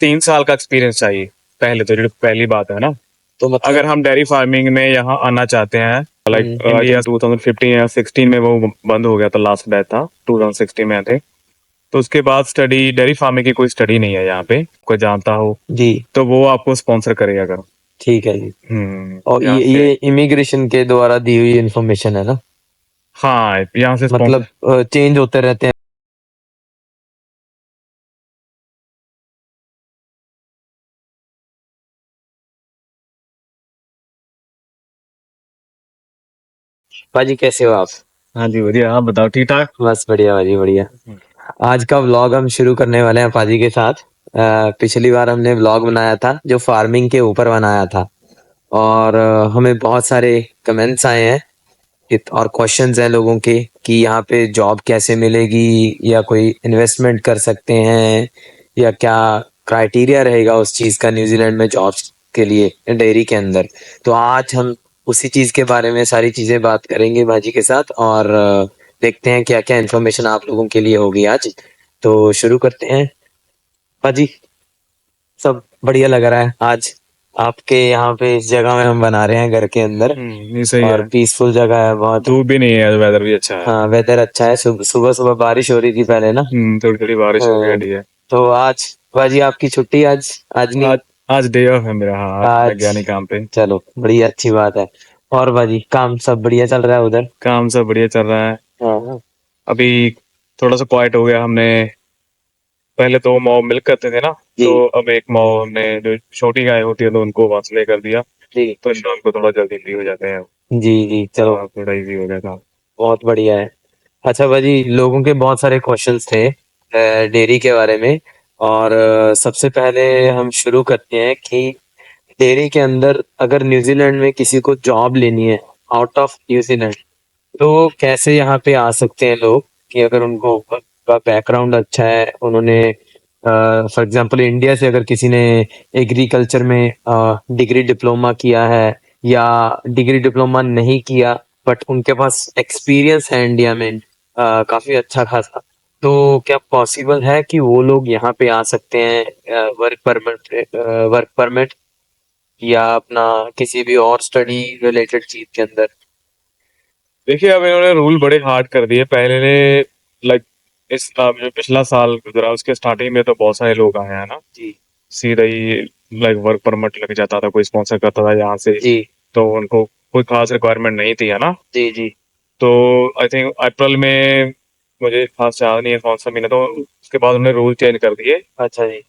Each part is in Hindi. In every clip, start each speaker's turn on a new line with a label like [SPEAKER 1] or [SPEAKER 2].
[SPEAKER 1] 3 साल का एक्सपीरियंस चाहिए पहले तो, जो पहली बात है ना।
[SPEAKER 2] तो मतलब
[SPEAKER 1] अगर हम डेयरी फार्मिंग में यहाँ आना चाहते हैं, लाइक इंडिया 2015 या 16 में वो बंद हो गया था, लास्ट बैच था 2016 में थे। तो उसके बाद स्टडी डेयरी फार्मिंग की कोई स्टडी नहीं है यहाँ पे, कोई जानता हो
[SPEAKER 2] जी
[SPEAKER 1] तो वो आपको स्पॉन्सर करेगा अगर।
[SPEAKER 2] ठीक है जी। और
[SPEAKER 1] यहाँ
[SPEAKER 2] ये इमिग्रेशन के द्वारा दी हुई इंफॉर्मेशन है ना,
[SPEAKER 1] हाँ यहाँ से
[SPEAKER 2] मतलब चेंज होते रहते हैं। भाजी कैसे हो आप?
[SPEAKER 1] हाँ जी बढ़िया, आप बताओ ठीक ठाक।
[SPEAKER 2] बस बढ़िया भाजी बढ़िया। आज का व्लॉग हम शुरू करने वाले हैं पाजी के साथ। पिछली बार हमने व्लॉग बनाया था जो फार्मिंग के ऊपर बनाया था, और हमें बहुत सारे कमेंट्स आए हैं और क्वेश्चंस हैं लोगों के कि यहाँ पे जॉब कैसे मिलेगी, या कोई इन्वेस्टमेंट कर सकते हैं, या क्या क्राइटेरिया रहेगा उस चीज़ का न्यूजीलैंड में जॉब्स के लिए डेयरी के अंदर। तो आज हम उसी चीज़ के बारे में सारी चीज़ें बात करेंगे भाजी के साथ, और देखते हैं क्या क्या इन्फॉर्मेशन आप लोगों के लिए होगी आज। तो शुरू करते हैं भाजी। सब बढ़िया लग रहा है आज आपके यहाँ पे इस जगह में हम बना रहे हैं घर के अंदर,
[SPEAKER 1] नहीं सही
[SPEAKER 2] और
[SPEAKER 1] है,
[SPEAKER 2] पीसफुल जगह है बहुत।
[SPEAKER 1] धूप भी नहीं है, वेदर भी अच्छा है।
[SPEAKER 2] हाँ वेदर अच्छा है। सुबह सुबह बारिश हो रही थी पहले ना।
[SPEAKER 1] थोड़ी थोड़ी बारिश हो
[SPEAKER 2] हाँ,
[SPEAKER 1] गई है।
[SPEAKER 2] तो आज भाजी आपकी छुट्टी? आज नहीं?
[SPEAKER 1] आज आज डे ऑफ है मेरा, हाँ आज मैं
[SPEAKER 2] आज
[SPEAKER 1] गया नहीं काम पे।
[SPEAKER 2] चलो बड़ी अच्छी बात है। और भाजी काम सब बढ़िया चल रहा है उधर?
[SPEAKER 1] काम सब बढ़िया चल रहा है।
[SPEAKER 2] हाँ
[SPEAKER 1] अभी थोड़ा सा क्वाइट हो गया हमने, पहले तो मौ मिल्क करते थे ना,
[SPEAKER 2] जी
[SPEAKER 1] तो अब एक मौ ने जो छोटी गाय होती है तो उनको वहां से लेकर दिया,
[SPEAKER 2] जी
[SPEAKER 1] तो शाम को थोड़ा जल्दी फ्री हो जाते हैं।
[SPEAKER 2] जी जी चलो
[SPEAKER 1] हाँ थोड़ा इजी हो गया था।
[SPEAKER 2] बहुत बढ़िया है। अच्छा भाजी, लोगों के बहुत सारे क्वेश्चंस थे डेयरी के बारे में, और सबसे पहले हम शुरू करते हैं कि डेयरी के अंदर अगर न्यूजीलैंड में किसी को जॉब लेनी है आउट ऑफ न्यूजीलैंड, तो कैसे यहाँ पे आ सकते हैं लोग? कि अगर उनको का बैकग्राउंड अच्छा है, उन्होंने फॉर एग्जांपल इंडिया से अगर किसी ने एग्रीकल्चर में डिग्री डिप्लोमा किया है, या डिग्री डिप्लोमा नहीं किया बट उनके पास एक्सपीरियंस है इंडिया में काफी अच्छा खासा, तो क्या पॉसिबल है कि वो लोग यहाँ पे आ सकते हैं वर्क परमिट या अपना किसी भी और स्टडी रिलेटेड चीज के अंदर?
[SPEAKER 1] देखिए अब इन्होंने रूल बड़े हार्ड कर दिए पहले ने, लाइक इस जो पिछला साल गुजरा उसके स्टार्टिंग में तो बहुत सारे लोग आए हैं ना,
[SPEAKER 2] जी
[SPEAKER 1] सीधा ही लाइक वर्क परमिट लग जाता था, कोई स्पॉन्सर करता था यहाँ से,
[SPEAKER 2] जी
[SPEAKER 1] तो उनको कोई खास रिक्वायरमेंट नहीं थी है ना।
[SPEAKER 2] जी जी
[SPEAKER 1] तो आई थिंक अप्रैल में, मुझे खास याद नहीं है कौन सा महीना, तो उसके बाद उन्होंने रूल चेंज कर दिए,
[SPEAKER 2] अच्छा जी।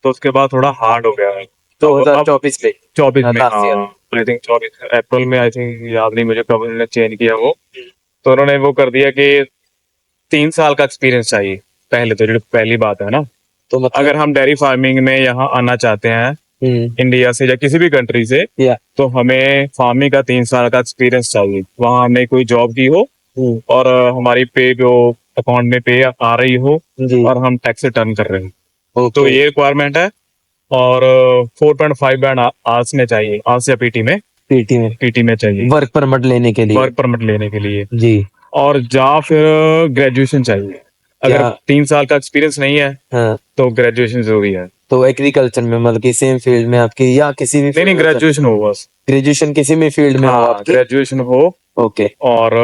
[SPEAKER 1] तो उसके बाद थोड़ा हार्ड हो गया है। अब
[SPEAKER 2] 2024 में
[SPEAKER 1] 24 में,
[SPEAKER 2] लास्ट ईयर।
[SPEAKER 1] हाँ आई थिंक 24 अप्रैल में, आई थिंक याद नहीं मुझे कब उन्होंने चेंज किया वो। तो उन्होंने वो कर दिया कि 3 साल का एक्सपीरियंस चाहिए पहले तो, जो पहली बात है ना।
[SPEAKER 2] तो मतलब
[SPEAKER 1] अगर हम डेयरी फार्मिंग में यहाँ आना चाहते हैं इंडिया से या किसी भी कंट्री से,
[SPEAKER 2] या
[SPEAKER 1] तो हमें फार्मिंग का 3 साल का एक्सपीरियंस चाहिए, वहाँ हमने कोई जॉब की हो, और हमारी पे जो अकाउंट में पे आ रही हो,
[SPEAKER 2] जी
[SPEAKER 1] और हम टैक्स रिटर्न कर रहे हैं, तो
[SPEAKER 2] ओके।
[SPEAKER 1] ये रिक्वायरमेंट है। और 4.5 बैंड आर्ट्स में चाहिए, आर्ट्स या
[SPEAKER 2] पीटी में
[SPEAKER 1] पीटी में चाहिए
[SPEAKER 2] वर्क परमिट लेने के लिए?
[SPEAKER 1] वर्क परमिट लेने के लिए।
[SPEAKER 2] जी
[SPEAKER 1] और या फिर ग्रेजुएशन चाहिए, अगर
[SPEAKER 2] क्या?
[SPEAKER 1] 3 साल का एक्सपीरियंस नहीं है
[SPEAKER 2] हाँ,
[SPEAKER 1] तो ग्रेजुएशन जरूरी है।
[SPEAKER 2] तो एग्रीकल्चर में मतलब कि सेम फील्ड में आपकी, या किसी भी
[SPEAKER 1] नहीं
[SPEAKER 2] फील्ड
[SPEAKER 1] नहीं,
[SPEAKER 2] में
[SPEAKER 1] ग्रेजुएशन हो बस।
[SPEAKER 2] ग्रेजुएशन किसी भी फील्ड में हो
[SPEAKER 1] हाँ
[SPEAKER 2] आपकी?
[SPEAKER 1] ग्रेजुएशन हो,
[SPEAKER 2] ओके।
[SPEAKER 1] और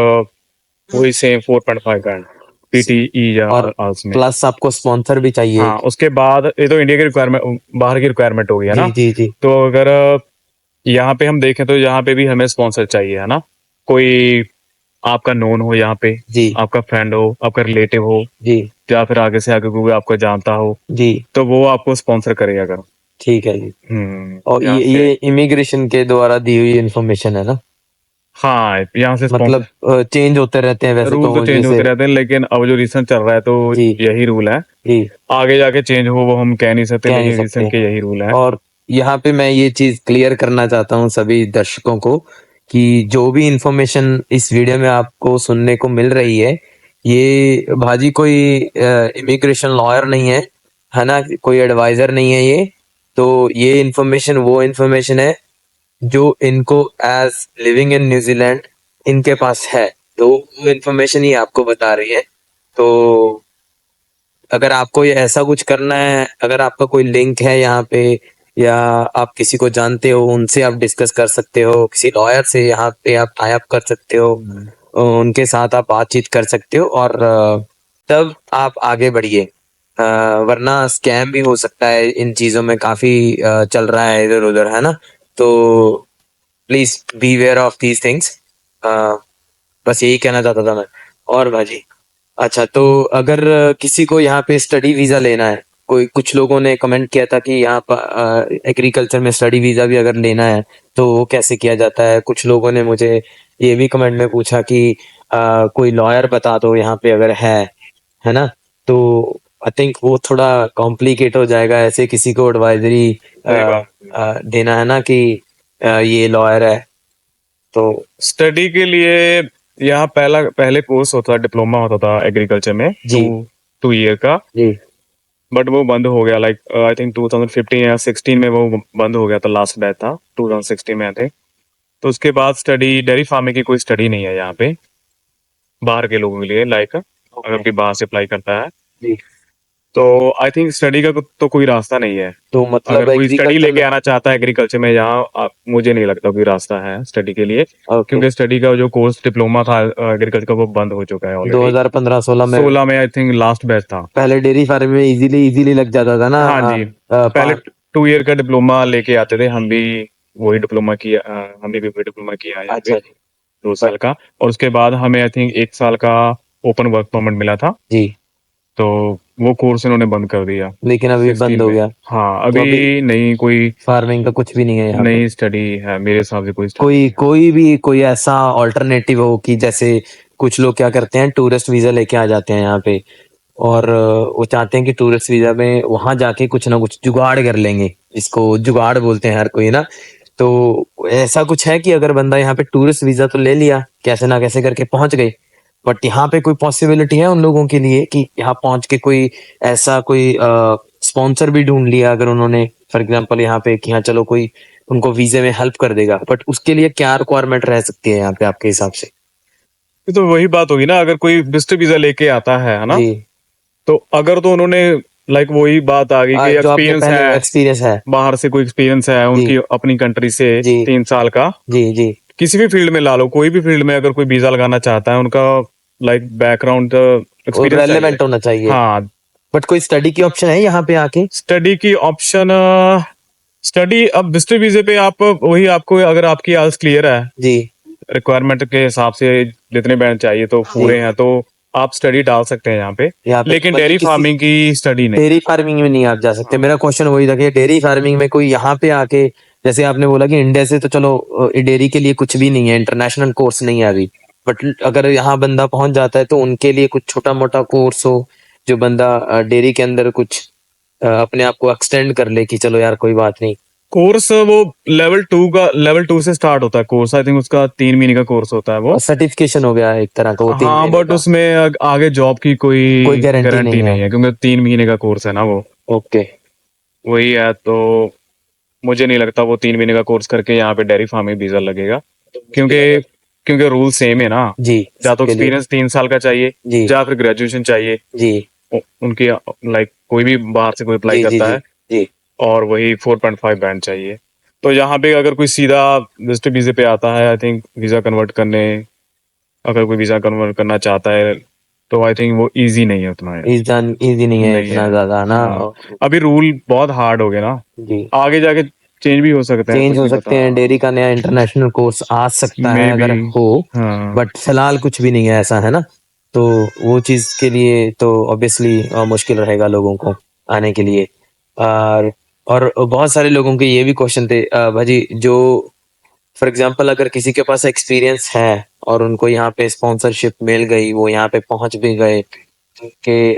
[SPEAKER 1] वही सेम 4.5 बैंड पीटीई या
[SPEAKER 2] और
[SPEAKER 1] आर्ट्स में।
[SPEAKER 2] प्लस आपको स्पॉन्सर भी चाहिए?
[SPEAKER 1] हाँ उसके बाद ये तो इंडिया की रिक्वायरमेंट, बाहर की रिक्वायरमेंट होगी है
[SPEAKER 2] जी
[SPEAKER 1] ना।
[SPEAKER 2] जी जी
[SPEAKER 1] तो अगर यहाँ पे हम देखें तो यहाँ पे भी हमें स्पॉन्सर चाहिए है ना, कोई आपका नोन हो यहाँ पे,
[SPEAKER 2] जी
[SPEAKER 1] आपका फ्रेंड हो, आपका रिलेटिव हो,
[SPEAKER 2] जी
[SPEAKER 1] या फिर आगे से आगे कोई आपको जानता हो,
[SPEAKER 2] जी
[SPEAKER 1] तो वो आपको स्पॉन्सर करेगा अगर।
[SPEAKER 2] ठीक है जी। और
[SPEAKER 1] यहाँ से,
[SPEAKER 2] ये इमिग्रेशन के द्वारा दी हुई इंफॉर्मेशन है ना,
[SPEAKER 1] हाँ यहाँ से
[SPEAKER 2] मतलब चेंज होते रहते हैं वैसे
[SPEAKER 1] रूल तो
[SPEAKER 2] तो,
[SPEAKER 1] चेंज
[SPEAKER 2] जैसे
[SPEAKER 1] होते रहते हैं, लेकिन अब जो रिसेंट चल रहा है तो
[SPEAKER 2] जी
[SPEAKER 1] यही रूल है।
[SPEAKER 2] जी
[SPEAKER 1] आगे जाके चेंज हो वो हम कह नहीं सकते,
[SPEAKER 2] कह नहीं
[SPEAKER 1] लेकिन
[SPEAKER 2] सकते।
[SPEAKER 1] रिसेंट के यही रूल है।
[SPEAKER 2] और यहाँ पे मैं ये चीज क्लियर करना चाहता हूँ सभी दर्शकों को कि जो भी इंफॉर्मेशन इस वीडियो में आपको सुनने को मिल रही है, ये भाजी कोई इमिग्रेशन लॉयर नहीं है ना, कोई एडवाइजर नहीं है ये। तो ये इंफॉर्मेशन वो इंफॉर्मेशन है जो इनको एज लिविंग इन न्यूजीलैंड इनके पास है, तो वो इंफॉर्मेशन ही आपको बता रही है। तो अगर आपको ये ऐसा कुछ करना है, अगर आपका कोई लिंक है यहाँ पे या आप किसी को जानते हो, उनसे आप डिस्कस कर सकते हो, किसी लॉयर से यहाँ पे आप टाई अप कर सकते हो, उनके साथ आप बातचीत कर सकते हो और तब आप आगे बढ़िए। वरना स्कैम भी हो सकता है, इन चीजों में काफी चल रहा है इधर उधर, है ना? तो please be aware of these things. बस यही कहना चाहता था मैं। और भाजी, अच्छा तो अगर किसी को यहाँ पे स्टडी वीजा लेना है, कोई कुछ लोगों ने कमेंट किया था कि यहाँ पर एग्रीकल्चर में स्टडी वीजा भी अगर लेना है तो वो कैसे किया जाता है। कुछ लोगों ने मुझे ये भी कमेंट में पूछा कि कोई लॉयर बता दो यहाँ पे अगर है ना? तो आई थिंक वो थोड़ा कॉम्प्लिकेट हो जाएगा ऐसे किसी को एडवाइजरी
[SPEAKER 1] सही बात।
[SPEAKER 2] देना, है ना, कि ये लॉयर है तो।
[SPEAKER 1] स्टडी के लिए यहाँ पहले कोर्स होता था, डिप्लोमा होता था एग्रीकल्चर में,
[SPEAKER 2] जी
[SPEAKER 1] 2 ईयर का।
[SPEAKER 2] जी
[SPEAKER 1] बट वो बंद हो गया, लाइक आई थिंक 2015 या 16 में वो बंद हो गया था, लास्ट बैच था 2016 में थे। तो उसके बाद स्टडी डेयरी फार्मिंग की कोई स्टडी नहीं है यहाँ पे बाहर के लोगों के लिए, लाइक अगर
[SPEAKER 2] ओके
[SPEAKER 1] कोई बाहर से अप्लाई करता है
[SPEAKER 2] जी।
[SPEAKER 1] तो आई थिंक स्टडी का तो कोई रास्ता नहीं है।
[SPEAKER 2] तो मतलब
[SPEAKER 1] अगर कोई स्टडी
[SPEAKER 2] एग्रीकल्चर
[SPEAKER 1] लेके
[SPEAKER 2] में।
[SPEAKER 1] आना चाहता है एग्रीकल्चर में यहाँ, मुझे नहीं लगता कोई रास्ता है स्टडी के लिए,
[SPEAKER 2] ओके
[SPEAKER 1] क्योंकि स्टडी का जो कोर्स डिप्लोमा था एग्रीकल्चर का वो बंद हो चुका है ऑलरेडी।
[SPEAKER 2] 2015-16 में
[SPEAKER 1] 16 में आई थिंक लास्ट बैच था।
[SPEAKER 2] पहले डेयरी फार्म में इजीली लग जाता था ना।
[SPEAKER 1] हाँ जी, पहले 2 ईयर का डिप्लोमा लेके आते थे, हम भी वही डिप्लोमा किया, हमने भी वही डिप्लोमा किया है यहाँ पे
[SPEAKER 2] अच्छा जी
[SPEAKER 1] 2 साल का। और उसके बाद हमें आई थिंक 1 साल का ओपन वर्क परमिट मिला था,
[SPEAKER 2] जी।
[SPEAKER 1] तो वो कोर्स इन्होंने बंद कर दिया
[SPEAKER 2] लेकिन अभी
[SPEAKER 1] 16
[SPEAKER 2] बंद हो
[SPEAKER 1] में।
[SPEAKER 2] गया
[SPEAKER 1] हाँ,
[SPEAKER 2] तो अभी
[SPEAKER 1] अभी नहीं, कोई
[SPEAKER 2] फार्मिंग का कुछ भी नहीं है यहाँ पे।
[SPEAKER 1] नई स्टडी है मेरे हिसाब से, कोई स्टडी
[SPEAKER 2] कोई
[SPEAKER 1] नहीं है।
[SPEAKER 2] कोई भी कोई ऐसा ऑल्टरनेटिव हो कि जैसे कुछ लोग क्या करते हैं, टूरिस्ट वीजा लेके आ जाते हैं यहाँ पे और वो चाहते हैं कि टूरिस्ट वीजा में वहां जाके कुछ ना कुछ जुगाड़ कर लेंगे, इसको जुगाड़ बोलते हैं हर कोई ना। तो ऐसा कुछ है कि अगर बंदा यहाँ पे टूरिस्ट वीजा तो ले लिया, कैसे ना कैसे करके पहुंच गए, बट यहाँ पे कोई पॉसिबिलिटी है उन लोगों के लिए कि यहाँ पहुंच के कोई ऐसा कोई स्पॉन्सर भी ढूंढ लिया अगर उन्होंने, फॉर एग्जांपल यहाँ पे कि हाँ चलो कोई उनको वीजे में हेल्प कर देगा, बट उसके लिए क्या रिक्वायरमेंट रह सकती है यहाँ पे आपके हिसाब से?
[SPEAKER 1] ये तो वही बात होगी ना, अगर कोई विजिटर वीजा लेके आता है ना,
[SPEAKER 2] जी
[SPEAKER 1] तो अगर तो उन्होंने, लाइक वही बात आ गई कि
[SPEAKER 2] जो आपने
[SPEAKER 1] एक्सपीरियंस
[SPEAKER 2] पहले
[SPEAKER 1] है,
[SPEAKER 2] एक्सपीरियंस है।
[SPEAKER 1] बाहर से कोई एक्सपीरियंस है
[SPEAKER 2] जी
[SPEAKER 1] उनकी अपनी कंट्री से
[SPEAKER 2] जी
[SPEAKER 1] 3 साल का,
[SPEAKER 2] जी जी
[SPEAKER 1] किसी भी फील्ड में ला लो, कोई भी फील्ड में अगर कोई वीजा लगाना चाहता है, उनका लाइक बैकग्राउंड
[SPEAKER 2] और
[SPEAKER 1] एक्सपीरियंस चाहिए।
[SPEAKER 2] रेलेवेंट होना चाहिए।
[SPEAKER 1] हाँ,
[SPEAKER 2] बट कोई स्टडी की ऑप्शन है यहाँ पे आके?
[SPEAKER 1] स्टडी की ऑप्शन, स्टडी अब विजिटर वीजे पे आप वही, आपको अगर आपकी आइल्स क्लियर है,
[SPEAKER 2] जी
[SPEAKER 1] रिक्वायरमेंट के हिसाब से जितने बैंड चाहिए तो
[SPEAKER 2] जी।
[SPEAKER 1] पूरे हैं, तो आप स्टडी डाल सकते हैं यहाँ पे।
[SPEAKER 2] यहाँ पे
[SPEAKER 1] लेकिन
[SPEAKER 2] मतलब
[SPEAKER 1] डेयरी
[SPEAKER 2] किसी
[SPEAKER 1] फार्मिंग की स्टडी नहीं।
[SPEAKER 2] डेयरी फार्मिंग में नहीं आप जा सकते।
[SPEAKER 1] हाँ,
[SPEAKER 2] मेरा क्वेश्चन वही था कि डेयरी फार्मिंग में कोई यहाँ पे आके, जैसे आपने बोला कि इंडिया से तो चलो डेयरी के लिए कुछ भी नहीं है, इंटरनेशनल कोर्स नहीं है अभी, बट अगर यहाँ बंदा पहुंच जाता है तो उनके लिए कुछ छोटा मोटा कोर्स हो जो बंदा डेयरी के अंदर कुछ अपने आप को एक्सटेंड कर ले कि चलो यार कोई बात नहीं।
[SPEAKER 1] कोर्स वो लेवल 2 से स्टार्ट होता है कोर्स, आई थिंक उसका 3 महीने का कोर्स होता है वो।
[SPEAKER 2] और सर्टिफिकेशन हो गया एक तरह का वो 3
[SPEAKER 1] हाँ,
[SPEAKER 2] महीने
[SPEAKER 1] बट
[SPEAKER 2] का।
[SPEAKER 1] उसमें आगे जॉब की
[SPEAKER 2] कोई
[SPEAKER 1] कोई
[SPEAKER 2] गारंटी नहीं
[SPEAKER 1] गारंटी
[SPEAKER 2] है।
[SPEAKER 1] नहीं है, क्योंकि 3 महीने का कोर्स है ना वो।
[SPEAKER 2] ओके
[SPEAKER 1] वही है, तो मुझे नहीं लगता वो 3 महीने का कोर्स करके यहाँ पे डेयरी फार्मिंग वीजा लगेगा, क्योंकि क्योंकि रूल सेम है ना।
[SPEAKER 2] जी
[SPEAKER 1] या तो
[SPEAKER 2] सबके लिए।
[SPEAKER 1] एक्सपीरियंस 3 साल का चाहिए,
[SPEAKER 2] जी
[SPEAKER 1] या फिर ग्रेजुएशन चाहिए।
[SPEAKER 2] जी
[SPEAKER 1] उनकी लाइक कोई भी बाहर से कोई अप्लाई
[SPEAKER 2] जी जी
[SPEAKER 1] करता
[SPEAKER 2] जी
[SPEAKER 1] है,
[SPEAKER 2] जी
[SPEAKER 1] और वही 4.5 बैंड चाहिए। तो यहाँ पे अगर कोई सीधा विजिटर वीजे पे आता है, आई थिंक वीजा कन्वर्ट करने, अगर कोई वीजा कन्वर्ट करना चाहता है, तो आई थिंक वो इजी नहीं है उतना है।
[SPEAKER 2] इजी नहीं है
[SPEAKER 1] नहीं
[SPEAKER 2] इतना
[SPEAKER 1] है।
[SPEAKER 2] ज्यादा ना।
[SPEAKER 1] हाँ, अभी रूल बहुत हार्ड हो गए ना,
[SPEAKER 2] जी
[SPEAKER 1] आगे जाके चेंज भी हो सकते हैं,
[SPEAKER 2] चेंज
[SPEAKER 1] कुछ
[SPEAKER 2] हो
[SPEAKER 1] नहीं
[SPEAKER 2] सकते
[SPEAKER 1] पता।
[SPEAKER 2] हैं, डेयरी का नया इंटरनेशनल कोर्स आ सकता
[SPEAKER 1] मे
[SPEAKER 2] है
[SPEAKER 1] बी।
[SPEAKER 2] अगर हो,
[SPEAKER 1] हाँ,
[SPEAKER 2] बट फिलहाल कुछ भी नहीं है ऐसा, है ना? तो वो चीज के लिए तो ऑब्वियसली मुश्किल रहेगा लोगों को आने के लिए। और बहुत सारे लोगों के ये भी क्वेश्चन थे भाजी, जो फॉर एग्जांपल अगर किसी के पास एक्सपीरियंस है और उनको यहाँ पे स्पॉन्सरशिप मिल गई, वो यहाँ पे पहुंच भी गए, के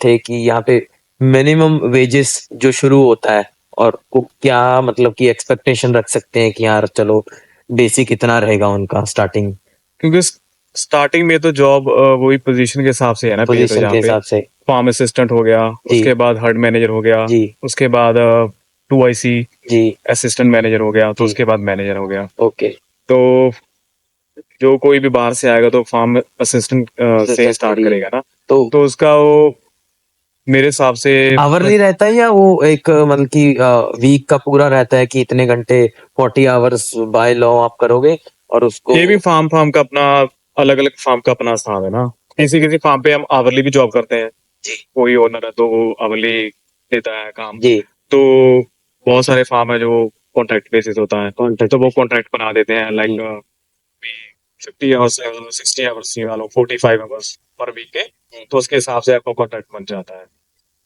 [SPEAKER 2] थे कि यहाँ पे मिनिमम वेजेस जो शुरू होता है और को क्या मतलब कि एक्सपेक्टेशन रख सकते हैं कि यार चलो बेसिक इतना रहेगा उनका स्टार्टिंग
[SPEAKER 1] क्योंकि स्टार्टिंग में तो जॉब वही पोजीशन के हिसाब से है ना, पे तो
[SPEAKER 2] पोजीशन के
[SPEAKER 1] यहाँ पे
[SPEAKER 2] हिसाब से?
[SPEAKER 1] फार्म असिस्टेंट हो गया,
[SPEAKER 2] जी
[SPEAKER 1] उसके बाद हर्ड मैनेजर हो गया,
[SPEAKER 2] जी
[SPEAKER 1] उसके बाद 2IC
[SPEAKER 2] जी
[SPEAKER 1] असिस्टेंट मैनेजर हो गया, तो
[SPEAKER 2] जी।
[SPEAKER 1] उसके बाद मैनेजर हो गया।
[SPEAKER 2] ओके
[SPEAKER 1] तो जो कोई भी बाहर से आएगा तो फार्म असिस्टेंट से
[SPEAKER 2] असिस्टेंट
[SPEAKER 1] स्टार्ट
[SPEAKER 2] थोड़ी है
[SPEAKER 1] करेगा ना,
[SPEAKER 2] तो
[SPEAKER 1] तो उसका वो मेरे हिसाब से
[SPEAKER 2] आवरली रहता है या वो एक मतलब कि वीक का पूरा रहता है कि इतने घंटे 40 आवर्स बाय लॉ आप करोगे और उसको
[SPEAKER 1] ये भी फार्म फार्म का अपना अलग अलग फार्म का अपना हिसाब है ना। किसी किसी फार्म पे हम आवरली भी जॉब करते हैं।
[SPEAKER 2] जी
[SPEAKER 1] कोई ओनर है तो वो आवरली देता है काम।
[SPEAKER 2] जी
[SPEAKER 1] तो बहुत सारे फार्म है जो कॉन्ट्रैक्ट बेसिस होता है,
[SPEAKER 2] कॉन्ट्रैक्ट
[SPEAKER 1] तो वो कॉन्ट्रैक्ट बना देते हैं
[SPEAKER 2] जी
[SPEAKER 1] लाइक 50 आवर्स 60 आवर्स निकालो 45 आवर्स पर वीक के,
[SPEAKER 2] जी
[SPEAKER 1] तो उसके हिसाब से आपका कॉन्ट्रैक्ट बन जाता है।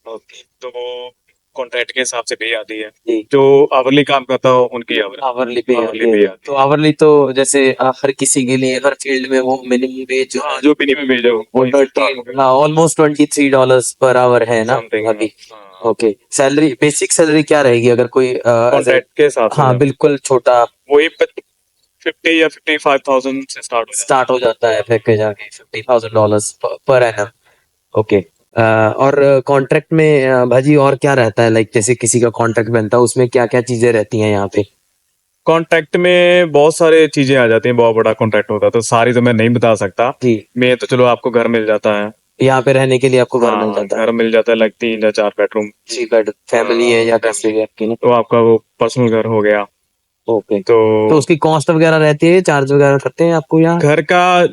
[SPEAKER 2] ओके
[SPEAKER 1] तो वो कॉन्ट्रैक्ट के हिसाब से पे आती है।
[SPEAKER 2] जी
[SPEAKER 1] जो आवरली काम करता हो उनकी
[SPEAKER 2] आवरली पे
[SPEAKER 1] आवरली
[SPEAKER 2] आती
[SPEAKER 1] पे
[SPEAKER 2] है
[SPEAKER 1] आती
[SPEAKER 2] तो
[SPEAKER 1] है।
[SPEAKER 2] आवरली तो जैसे हर किसी के लिए हर फील्ड में वो मिनिमम वेज जो
[SPEAKER 1] हाँ,
[SPEAKER 2] है
[SPEAKER 1] जो मिनिमम वेज है
[SPEAKER 2] वो
[SPEAKER 1] वही से स्टार्ट हो
[SPEAKER 2] 30
[SPEAKER 1] गया
[SPEAKER 2] हाँ ऑलमोस्ट $23 पर आवर है ना
[SPEAKER 1] समथिंग।
[SPEAKER 2] अभी
[SPEAKER 1] हाँ,
[SPEAKER 2] ओके सैलरी बेसिक सैलरी क्या रहेगी अगर कोई एज ए
[SPEAKER 1] कॉन्ट्रैक्ट के हिसाब से
[SPEAKER 2] हाँ
[SPEAKER 1] जब
[SPEAKER 2] बिल्कुल छोटा
[SPEAKER 1] वही 50 या 55,000 से स्टार्ट हो जाता
[SPEAKER 2] स्टार्ट हो जाता है पैकेज आके $50,000 पर एनम ओके और कॉन्ट्रैक्ट में भाजी और क्या रहता है लाइक जैसे किसी का कॉन्ट्रैक्ट बनता है उसमें क्या क्या चीजें रहती हैं यहाँ पे
[SPEAKER 1] है। कॉन्ट्रैक्ट में बहुत सारे चीजें आ जाती हैं, बहुत बड़ा कॉन्ट्रैक्ट होता है तो सारी तो मैं नहीं बता सकता।
[SPEAKER 2] जी
[SPEAKER 1] मैं तो चलो आपको घर मिल जाता है।
[SPEAKER 2] यहाँ पे रहने के लिए आपको घर मिल
[SPEAKER 1] हाँ,
[SPEAKER 2] जाता है
[SPEAKER 1] घर मिल जाता है लाइक 3 या 4 बेडरूम।
[SPEAKER 2] 3 बेड फैमिली है या कैसे भी आपकी ना
[SPEAKER 1] तो आपका वो पर्सनल घर हो गया।
[SPEAKER 2] ओके
[SPEAKER 1] तो
[SPEAKER 2] तो उसकी कॉस्ट वगैरह रहती है चार्ज वगैरह करते हैं आपको यहाँ
[SPEAKER 1] घर का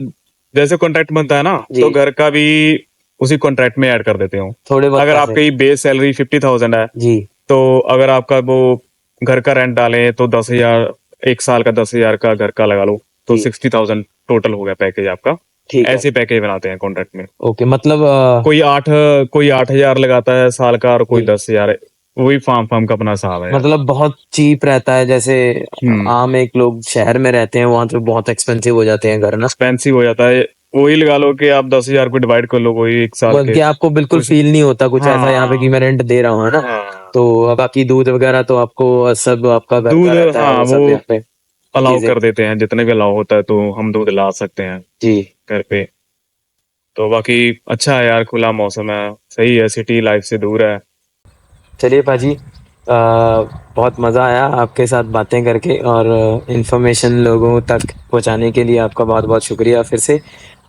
[SPEAKER 1] जैसे कॉन्ट्रैक्ट बनता है ना, तो
[SPEAKER 2] जी
[SPEAKER 1] घर का भी उसी कॉन्ट्रैक्ट में ऐड कर देते हो।
[SPEAKER 2] थोड़े बहुत
[SPEAKER 1] अगर
[SPEAKER 2] पैसे
[SPEAKER 1] आपकी बेस सैलरी 50,000 है,
[SPEAKER 2] जी
[SPEAKER 1] तो अगर आपका वो घर का रेंट डालें तो 10,000, एक साल का 10,000 का घर का लगा लो, तो
[SPEAKER 2] जी
[SPEAKER 1] 60,000 टोटल हो गया पैकेज आपका।
[SPEAKER 2] ठीक है
[SPEAKER 1] ऐसे पैकेज बनाते हैं कॉन्ट्रैक्ट में।
[SPEAKER 2] ओके मतलब
[SPEAKER 1] कोई 8,000 लगाता है साल का और कोई
[SPEAKER 2] जी
[SPEAKER 1] 10,000। वही फार्म फार्म का अपना हिसाब है यार।
[SPEAKER 2] मतलब बहुत चीप रहता है जैसे
[SPEAKER 1] हम्म
[SPEAKER 2] आम एक लोग शहर में रहते हैं वहां तो बहुत एक्सपेंसिव हो जाते हैं घर ना
[SPEAKER 1] एक्सपेंसिव हो जाता है। वही लगा लो कि आप 10,000 को डिवाइड कर लो, वही एक साल
[SPEAKER 2] मतलब
[SPEAKER 1] के
[SPEAKER 2] कि आपको बिल्कुल
[SPEAKER 1] कुछ।
[SPEAKER 2] फील नहीं होता कुछ ऐसा यहाँ पे कि
[SPEAKER 1] हाँ
[SPEAKER 2] मैं रेंट दे रहा हूँ है ना
[SPEAKER 1] हाँ,
[SPEAKER 2] तो बाकी दूध वगैरह तो आपको सब आपका घर का
[SPEAKER 1] दूध,
[SPEAKER 2] रहता है
[SPEAKER 1] हाँ
[SPEAKER 2] वो
[SPEAKER 1] वो
[SPEAKER 2] सब यहाँ पे
[SPEAKER 1] अलाउ
[SPEAKER 2] चीजें
[SPEAKER 1] कर देते हैं, जितने भी अलाउ होता है तो हम दूध ला सकते हैं
[SPEAKER 2] जी
[SPEAKER 1] घर पे। तो बाकी अच्छा है यार, खुला मौसम है, सही है, सिटी लाइफ से दूर है।
[SPEAKER 2] चलिए पाजी बहुत मज़ा आया आपके साथ बातें करके और इन्फॉर्मेशन लोगों तक पहुंचाने के लिए आपका बहुत बहुत शुक्रिया फिर से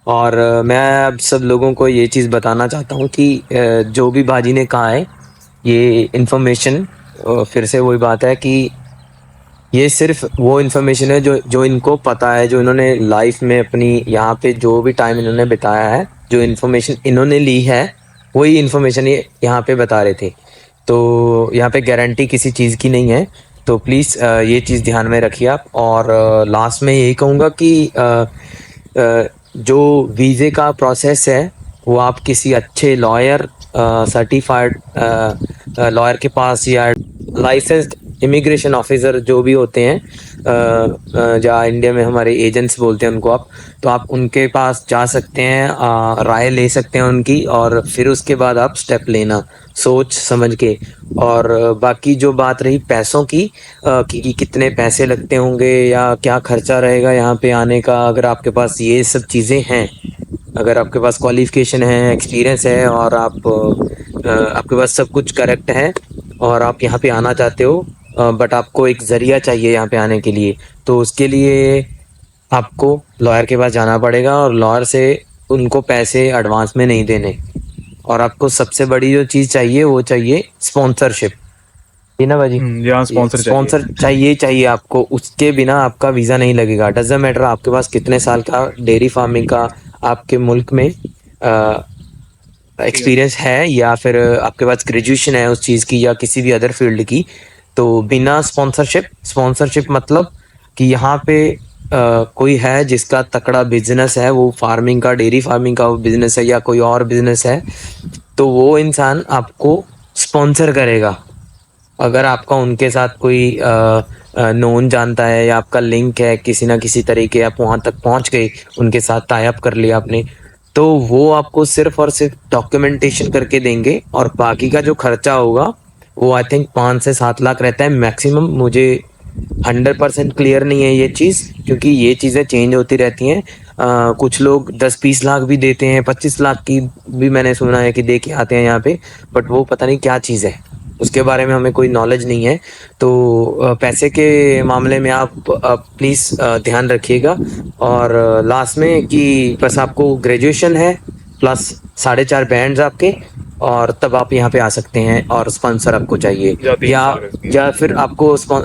[SPEAKER 2] और मैं अब सब लोगों को ये चीज़ बताना चाहता हूँ कि जो भी बाजी ने कहा है ये इन्फॉर्मेशन फिर से वही बात है कि ये सिर्फ वो इन्फॉर्मेशन है जो जो इनको पता है जो इन्होंने लाइफ में अपनी यहाँ पे जो भी टाइम इन्होंने बिताया है जो इन्फॉर्मेशन इन्होंने ली है वही इन्फॉर्मेशन ये यहाँ पे बता रहे थे तो यहाँ पे गारंटी किसी चीज़ की नहीं है तो प्लीज़ ये चीज़ ध्यान में रखिए आप और लास्ट में यही कहूँगा कि जो वीज़े का प्रोसेस है वो आप किसी अच्छे लॉयर सर्टिफाइड लॉयर के पास या लाइसेंस्ड इमिग्रेशन ऑफिसर जो भी होते हैं जहाँ इंडिया में हमारे एजेंट्स बोलते हैं उनको आप तो आप उनके पास जा सकते हैं राय ले सकते हैं उनकी और फिर उसके बाद आप स्टेप लेना सोच समझ के और बाकी जो बात रही पैसों की कि कितने पैसे लगते होंगे या क्या खर्चा रहेगा यहाँ पे आने का अगर आपके पास ये सब चीज़ें हैं अगर आपके पास क्वालिफिकेशन है एक्सपीरियंस है और आपके पास सब कुछ करेक्ट है और आप यहाँ पे आना चाहते हो बट आपको एक ज़रिया चाहिए यहाँ पे आने के लिए तो उसके लिए आपको लॉयर के पास जाना पड़ेगा और लॉयर से उनको पैसे एडवांस में नहीं देने और आपको सबसे बड़ी जो चीज़ चाहिए वो चाहिए स्पॉन्सरशिप ये ना भाजी
[SPEAKER 1] यहाँ
[SPEAKER 2] ये
[SPEAKER 1] स्पॉन्सर चाहिए।
[SPEAKER 2] स्पॉन्सर चाहिए ही चाहिए आपको उसके बिना आपका वीज़ा नहीं लगेगा डजेंट मैटर आपके पास कितने साल का डेयरी फार्मिंग का आपके मुल्क में एक्सपीरियंस है या फिर आपके पास ग्रेजुएशन है उस चीज़ की या किसी भी अदर फील्ड की तो बिना स्पॉन्सरशिप मतलब कि यहाँ पे कोई है जिसका तकड़ा बिजनेस है वो फार्मिंग का डेयरी फार्मिंग का बिजनेस है या कोई और बिजनेस है तो वो इंसान आपको स्पॉन्सर करेगा अगर आपका उनके साथ कोई नोन जानता है या आपका लिंक है किसी ना किसी तरीके आप वहाँ तक पहुँच गए उनके साथ टाई अप कर लिया आपने तो वो आपको सिर्फ और सिर्फ डॉक्यूमेंटेशन करके देंगे और बाकी का जो खर्चा होगा वो आई थिंक 5 से 7 लाख रहता है मैक्सिमम मुझे 100% क्लियर नहीं है ये चीज़ क्योंकि ये चीज़ें चेंज होती रहती हैं कुछ लोग 10-20 लाख भी देते हैं 25 लाख की भी मैंने सुना है कि दे के आते हैं यहाँ पे बट वो पता नहीं क्या चीज़ है उसके बारे में हमें कोई नॉलेज नहीं है तो पैसे के मामले में आप प्लीज़ ध्यान रखिएगा और लास्ट में कि बस आपको ग्रेजुएशन है प्लस 4.5 बैंड्स आपके और तब आप यहाँ पे आ सकते हैं और स्पॉन्सर आपको चाहिए,
[SPEAKER 1] या 3
[SPEAKER 2] या
[SPEAKER 1] साल का experience।
[SPEAKER 2] या फिर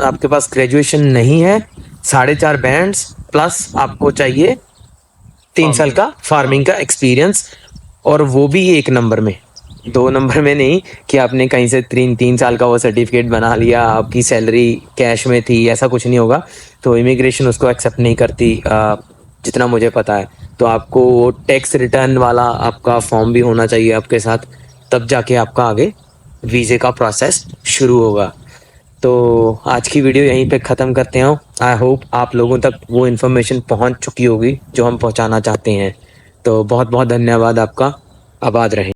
[SPEAKER 2] आपके पास ग्रेजुएशन नहीं है, 4.5 बैंड्स प्लस आपको चाहिए 3 साल का फार्मिंग का एक्सपीरियंस, और वो भी 1 नंबर में, 2 नंबर में नहीं कि आपने कहीं से 3 साल का वो सर्टिफिकेट बना लिया, आपकी सैलरी कैश में थी, ऐसा कुछ नहीं होगा। तो इमिग्रेशन उसको एक्सेप्ट नहीं करती, जितना मुझे पता है। तो आपको वो टैक्स रिटर्न वाला आपका फॉर्म भी होना चाहिए आपके साथ, तब जाके आपका आगे वीज़े का प्रोसेस शुरू होगा। तो आज की वीडियो यहीं पे ख़त्म करते हैं। आई होप आप लोगों तक वो इन्फॉर्मेशन पहुंच चुकी होगी जो हम पहुंचाना चाहते हैं। तो बहुत बहुत धन्यवाद आपका। आबाद रहें।